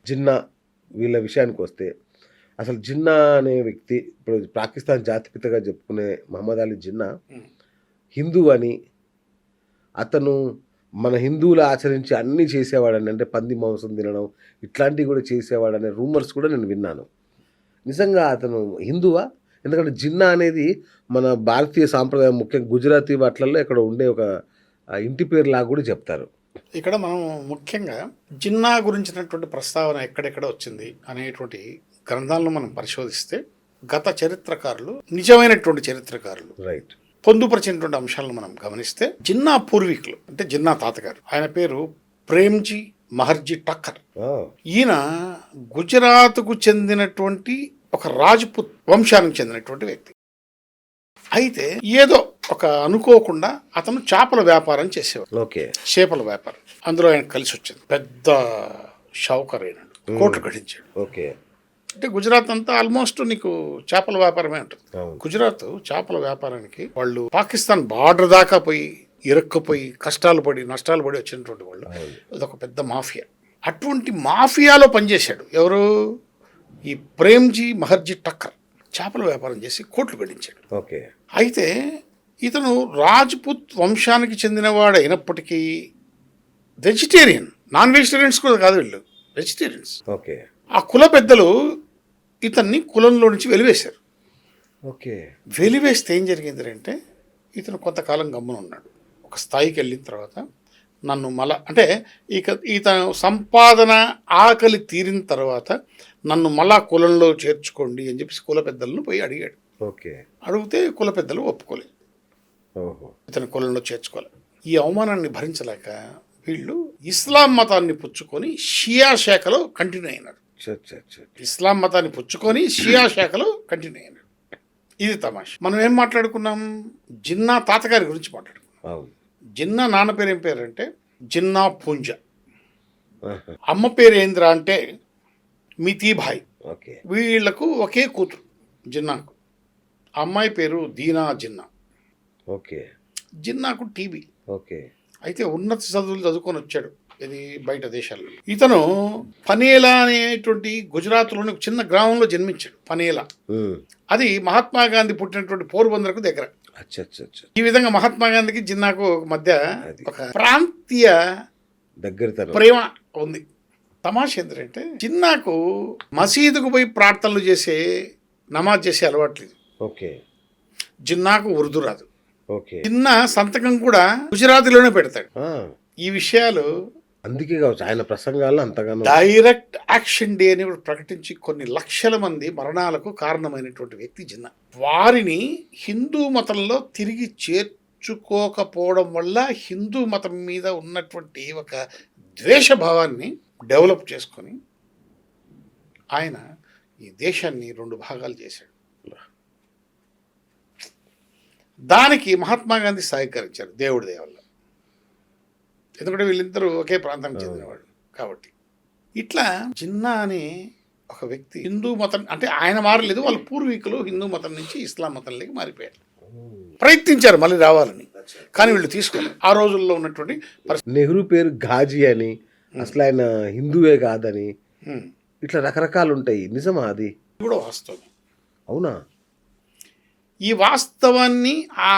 జిన్నా వీళ్ళ విషయానికొస్తే అసలు జిన్నా అనే వ్యక్తి ఇప్పుడు పాకిస్తాన్ జాతిపితగా చెప్పుకునే మహమ్మద్ అలీ జిన్నా ఉమ్. హిందూ అని, అతను మన హిందువులు ఆచరించి అన్నీ చేసేవాడని, అంటే పంది మాంసం తినడం ఇట్లాంటివి కూడా చేసేవాడనే రూమర్స్ కూడా నేను విన్నాను. నిజంగా అతను హిందువా? ఎందుకంటే జిన్నా అనేది మన భారతీయ సాంప్రదాయం, ముఖ్యంగా గుజరాతీ వాటిలలో ఇక్కడ ఉండే ఒక ఇంటి పేరులాగా కూడా చెప్తారు. ఇక్కడ మనం ముఖ్యంగా జిన్నా గురించినటువంటి ప్రస్తావన ఎక్కడెక్కడ వచ్చింది అనేటువంటి గ్రంథాలను మనం పరిశోధిస్తే గత చరిత్రకారులు, నిజమైనటువంటి చరిత్రకారులు రైట్. పొందుపరిచినటువంటి అంశాలను మనం గమనిస్తే జిన్నా పూర్వీకులు అంటే జిన్నా తాతగారు, ఆయన పేరు ప్రేమ్జీ మహర్జీ టక్కర్. ఈయన గుజరాత్కు చెందినటువంటి ఒక రాజ్పుత్ వంశానికి చెందినటువంటి వ్యక్తి. అయితే ఏదో ఒక అనుకోకుండా అతను చేపల వ్యాపారం చేసేవాడు. ఓకే. చేపల వ్యాపారం, అందులో ఆయన కలిసి వచ్చింది. పెద్ద షౌకర్ అయినాడు, కోట్లు గడించాడు. ఓకే. అంటే గుజరాత్ అంతా ఆల్మోస్ట్ నీకు చేపల వ్యాపారమే ఉంటుంది. అవును. గుజరాత్ చేపల వ్యాపారానికి వాళ్ళు పాకిస్తాన్ బార్డర్ దాకా పోయి ఇరుక్కుపోయి నష్టాలు పడి వచ్చినటువంటి వాళ్ళు. అదొక పెద్ద మాఫియా. అటువంటి మాఫియాలో పనిచేశాడు ఎవరు? ఈ ప్రేమ్జీ మహర్జీ టక్కర్. చేపల వ్యాపారం చేసి కోట్లు గడించాడు. ఓకే. అయితే ఇతను రాజ్పుత్ వంశానికి చెందినవాడు అయినప్పటికీ వెజిటేరియన్, నాన్ వెజిటేరియన్స్ కూడా కాదు, వీళ్ళు వెజిటేరియన్స్. ఓకే. ఆ కుల పెద్దలు ఇతన్ని కులంలో నుంచి వెలివేశారు. ఓకే. వెలివేస్తే ఏం జరిగింది అంటే ఇతను కొంతకాలం గమ్మున ఉన్నాడు. ఒక స్థాయికి వెళ్ళిన తర్వాత నన్ను మళ్ళా అంటే ఇతను సంపాదన ఆకలి తీరిన తర్వాత నన్ను మళ్ళా కులంలో చేర్చుకోండి అని చెప్పేసి కుల పెద్దలను పోయి అడిగాడు. ఓకే. అడిగితే కుల పెద్దలు ఒప్పుకోలేదు, ఇతని కులంలో చేర్చుకోవాలి. ఈ అవమానాన్ని భరించలేక వీళ్ళు ఇస్లాం మతాన్ని పుచ్చుకొని షియా శాఖలో కంటిన్యూ అయినారు. ఇస్లాం మతాన్ని పుచ్చుకొని షియా శాఖలో కంటిన్యూ అయినాడు. ఇది తమాషా. మనం ఏం మాట్లాడుకున్నాం? జిన్నా తాతగారి గురించి మాట్లాడుకున్నాం. జిన్నా నాన్న పేరు ఏం పేరు అంటే జిన్నా పూంజ. అమ్మ పేరు ఏంద్రా అంటే మితీభాయ్. వీళ్లకు ఒకే కూతురు జిన్నాకు. అమ్మాయి పేరు దీనా జిన్నా. ఓకే. జిన్నాకు టీబీ. ఓకే. అయితే ఉన్నత చదువులు చదువుకొని వచ్చాడు ఇది బయట దేశాల్లో. ఇతను పనేలా అనేటువంటి గుజరాత్లోని ఒక చిన్న గ్రామంలో జన్మించాడు. పనేలా అది మహాత్మా గాంధీ పుట్టినటువంటి పోర్బందర్కు దగ్గర. ఈ విధంగా మహాత్మా గాంధీకి జిన్నాకు మధ్య ఒక ప్రాంతీయ ప్రేమ ఉంది. తమాషా ఏంటంటే జిన్నాకు మసీదుకు పోయి ప్రార్థనలు చేసే, నమాజ్ చేసే అలవాట్లేదు. ఓకే. జిన్నాకు ఉర్దూ రాదు. ఓకే. జిన్నా సంతకం కూడా గుజరాతీలోనే పెడతాడు. ఈ విషయాలు అందుకే కావచ్చు ఆయన ప్రసంగాల్లో అంతగానో. డైరెక్ట్ యాక్షన్ డే అని ప్రకటించి కొన్ని లక్షల మంది మరణాలకు కారణమైనటువంటి వ్యక్తి జిన్నా. వారిని హిందూ మతంలో తిరిగి చేర్చుకోకపోవడం వల్ల హిందూ మతం మీద ఉన్నటువంటి ఒక ద్వేషభావాన్ని డెవలప్ చేసుకొని ఆయన ఈ దేశాన్ని 2 భాగాలు చేశాడు. దానికి మహాత్మా గాంధీ సహకరించారు దేవుడి దయ వల్ల. ఎందుకంటే వీళ్ళిద్దరూ ఒకే ప్రాంతానికి చెందినవాడు కాబట్టి. ఇట్లా జిన్నా అనే ఒక వ్యక్తి హిందూ మతం అంటే ఆయన మారలేదు, వాళ్ళ పూర్వీకులు హిందూ మతం నుంచి ఇస్లాం మతంలోకి మారిపోయారు. ప్రయత్నించారు మళ్ళీ రావాలని, కానీ వీళ్ళు తీసుకోలేదు. ఆ రోజుల్లో ఉన్నటువంటి నెహ్రూ పేరు ఘాజీ అని, అసలు ఆయన హిందువే కాదని, ఇట్లా రకరకాలు ఉంటాయి. నిజమా? అది కూడా వాస్తవం. అవునా? ఈ వాస్తవాన్ని ఆ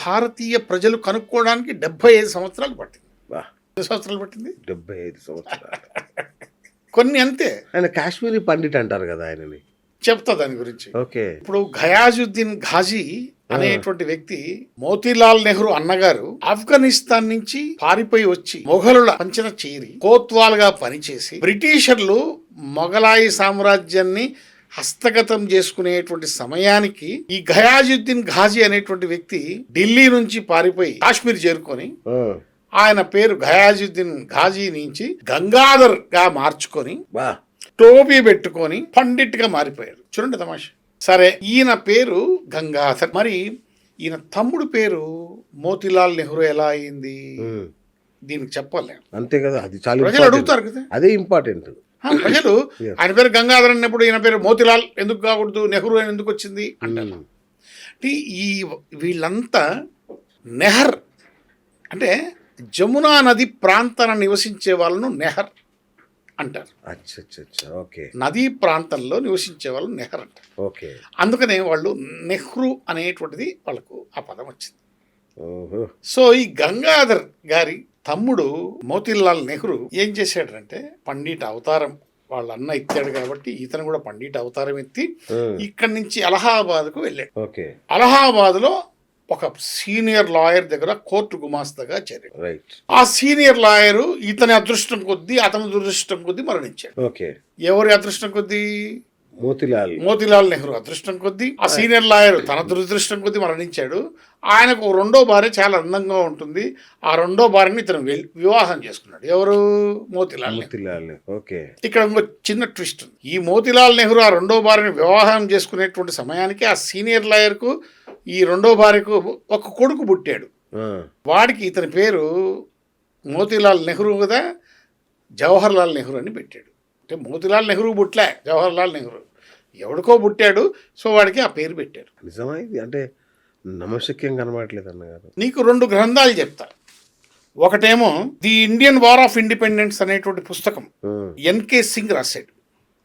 భారతీయ ప్రజలు కనుక్కోవడానికి 75 సంవత్సరాలు పట్టింది. 75 సంవత్సరాలు. కొన్ని అంతే. ఆయన కాశ్మీరీ పండిట్ అంటారు కదా ఆయనని. చెప్తా దాని గురించి. ఓకే. ఇప్పుడు ఘయాజుద్దీన్ ఘాజీ అనేటువంటి వ్యక్తి మోతీలాల్ నెహ్రూ అన్నగారు ఆఫ్ఘనిస్తాన్ నుంచి పారిపోయి వచ్చి మొఘలుల పంచన చేరి కోత్వాల్ గా పనిచేసి బ్రిటిషర్లు మొఘలాయి సామ్రాజ్యాన్ని హస్తగతం చేసుకునేటువంటి సమయానికి ఈ ఘయాజుద్దీన్ ఘాజీ అనేటువంటి వ్యక్తి ఢిల్లీ నుంచి పారిపోయి కాశ్మీర్ చేరుకొని ఆయన పేరు ఘయాజుద్దీన్ ఘాజీ నుంచి గంగాధర్ గా మార్చుకొని టోపీ పెట్టుకొని పండిట్ గా మారిపోయారు. చూడండి తమాషా. సరే, ఈయన పేరు గంగాధర్. మరి ఈయన తమ్ముడు పేరు మోతీలాల్ నెహ్రూ ఎలా అయింది? దీనికి చెప్పాలి అంతే కదా, అది చాలా ప్రజలు అడుగుతారు కదా, అదే ఇంపార్టెంట్. ప్రజలు ఆయన పేరు గంగాధర్ అన్నప్పుడు ఈయన పేరు మోతీలాల్ ఎందుకు కాకూడదు, నెహ్రూ అని ఎందుకు వచ్చింది అంటారు. ఈ వీళ్ళంతా నెహర్ అంటే జమునా నది ప్రాంతాన నివసించే వాళ్ళను నెహర్ అంటారు. అచ్చచ్చచ్చా! ఓకే. నదీ ప్రాంతంలో నివసించే వాళ్ళు నెహర్ అంటారు. ఓకే. అందుకనే వాళ్ళు నెహ్రూ అనేటువంటిది వాళ్ళకు ఆ పదం వచ్చింది. ఓహో! సో ఈ గంగాధర్ గారి తమ్ముడు మోతీలాల్ నెహ్రూ ఏం చేశాడంటే పండిట్ అవతారం వాళ్ళ అన్న ఎత్తాడు కాబట్టి ఇతను కూడా పండిట్ అవతారం ఎత్తి ఇక్కడి నుంచి అలహాబాద్కు వెళ్ళాడు. ఓకే. అలహాబాద్లో ఒక సీనియర్ లాయర్ దగ్గర కోర్టు గుమాస్తాగా చేరాడు. రైట్. ఆ సీనియర్ లాయరు ఇతని అదృష్టం కొద్దీ అతని దురదృష్టం కొద్దీ మరణించాడు. ఓకే. ఎవరి అదృష్టం కొద్దీ? మోతీలాల్ నెహ్రూ అదృష్టం కొద్దీ ఆ సీనియర్ లాయర్ తన దురదృష్టం కొద్దీ మరణించాడు. ఆయనకు రెండో భార్య చాలా అందంగా ఉంటుంది. ఆ రెండో భార్యని ఇతను వివాహం చేసుకున్నాడు. ఎవరు? మోతీలాల్ నెహ్రూ. ఓకే. ఇక్కడ ఇంకో చిన్న ట్విస్ట్ ఉంది. ఈ మోతీలాల్ నెహ్రూ ఆ రెండో భార్యని వివాహం చేసుకునేటువంటి సమయానికి ఆ సీనియర్ లాయర్కు ఈ రెండో భార్యకు ఒక కొడుకు పుట్టాడు. వాడికి ఇతని పేరు మోతీలాల్ నెహ్రూ కదా, జవహర్ లాల్ నెహ్రూ అని పెట్టాడు. అంటే మోతీలాల్ నెహ్రూ పుట్టలే, జవహర్ లాల్ నెహ్రూ ఎవడికో పుట్టాడు. సో వాడికి ఆ పేరు పెట్టారు. నిజమా ఇది? అంటే నమ్మశక్యం కనబడట్లేదు అన్నగారు. నీకు 2 గ్రంథాలు చెప్తా. ఒకటేమో the Indian war of independence అనేటువంటి పుస్తకం ఎన్కే సింగ్ రాశాడు.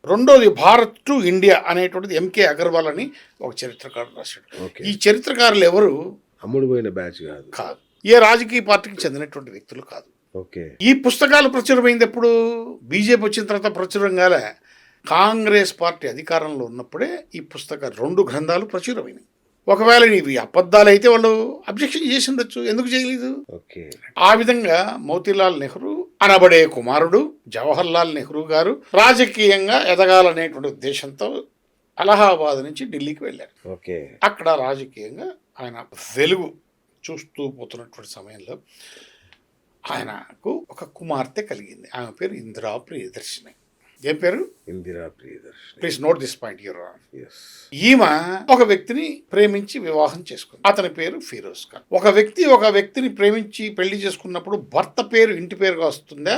రెండోది భారత్ టు ఇండియా అనేటువంటిది ఎంకే అగర్వాల్ అని ఒక చరిత్రకారుడు రాశాడు. ఈ చరిత్రకారులు ఎవరు? అమ్ముడు పోయిన బ్యాచ్ కాదు, ఏ రాజకీయ పార్టీకి చెందినటువంటి వ్యక్తులు కాదు. ఓకే. ఈ పుస్తకాలు ప్రచురమైంది ఎప్పుడు? బీజేపీ వచ్చిన తర్వాత ప్రచురం కాలే. కాంగ్రెస్ పార్టీ అధికారంలో ఉన్నప్పుడే ఈ పుస్తకాలు 2 గ్రంథాలు ప్రచురమైనవి. ఒకవేళ ఇవి అబద్ధాలు అయితే వాళ్ళు అబ్జెక్షన్ చేసి ఉండొచ్చు, ఎందుకు చేయలేదు? ఓకే. ఆ విధంగా మోతీలాల్ నెహ్రూ అనబడే కుమారుడు జవహర్ లాల్ నెహ్రూ గారు రాజకీయంగా ఎదగాలనేటువంటి ఉద్దేశంతో అలహాబాద్ నుంచి ఢిల్లీకి వెళ్ళారు. ఓకే. అక్కడ రాజకీయంగా ఆయన వెలుగు చూస్తూ పోతున్నటువంటి సమయంలో ఆయనకు ఒక కుమార్తె కలిగింది. ఆమె పేరు ఇందిరా ప్రియదర్శిని. ఏం పేరు? Indira Priyadarshini. Please note this point your honour. yes. ఈమె ఒక వ్యక్తిని ప్రేమించి వివాహం చేసుకుంది. అతని పేరు ఫిరోజ్ ఖాన్. ఒక వ్యక్తిని ప్రేమించి పెళ్లి చేసుకున్నప్పుడు భర్త పేరు ఇంటి పేరుగా వస్తుందా,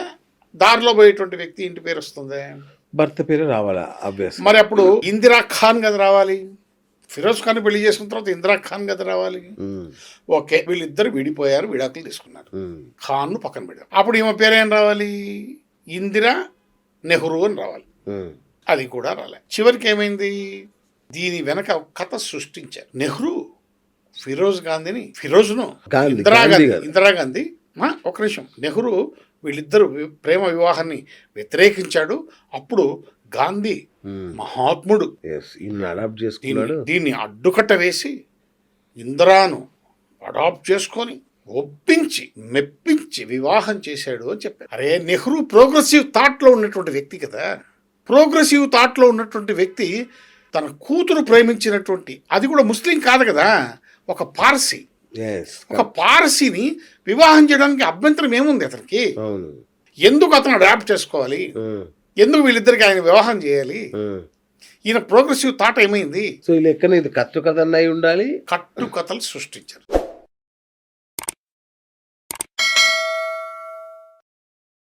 దారిలో పోయేటువంటి వ్యక్తి ఇంటి పేరు వస్తుందా? భర్త పేరు రావాలా? ఆబ్వియస్. మరి అప్పుడు ఇందిరా ఖాన్ కదా రావాలి. ఫిరోజ్ ఖాన్ పెళ్లి చేసుకున్న తర్వాత ఇందిరా ఖాన్ కదా రావాలి. ఓకే, వీళ్ళిద్దరు విడిపోయారు, విడాకులు తీసుకున్నారు. ఖాన్ ను పక్కన పెట్టారు. అప్పుడు ఈమె పేరు ఏం రావాలి? ఇందిరా నెహ్రూ అని రావాలి. అది కూడా రాలే. చివరికి ఏమైంది? దీని వెనక కథ సృష్టించారు. నెహ్రూ ఫిరోజ్ను ఇందిరాగాంధీ ఒక నిమిషం, నెహ్రూ వీళ్ళిద్దరు ప్రేమ వివాహాన్ని వ్యతిరేకించాడు. అప్పుడు గాంధీ మహాత్ముడు దీన్ని అడ్డుకట్ట వేసి ఇందిరాను అడాప్ట్ చేసుకొని ఒప్పించి మెప్పించి వివాహం చేశాడు అని చెప్పారు. అరే, నెహ్రూ ప్రోగ్రెసివ్ థాట్లో ఉన్నటువంటి వ్యక్తి కదా. ప్రోగ్రెసివ్ థాట్లో ఉన్నటువంటి వ్యక్తి తన కూతురు ప్రేమించినటువంటి, అది కూడా ముస్లిం కాదు కదా, ఒక పార్సీ. ఒక పార్సీని వివాహం చేయడానికి అభ్యంతరం ఏముంది అతనికి? ఎందుకు అతను అడాప్ట్ చేసుకోవాలి? ఎందుకు వీళ్ళిద్దరికి ఆయన వివాహం చేయాలి? ఈయన ప్రోగ్రెసివ్ థాట్ ఏమైంది? సో ఈ లెక్కన ఇది కట్టు కథ అయి ఉండాలి. కట్టు కథలు సృష్టించారు.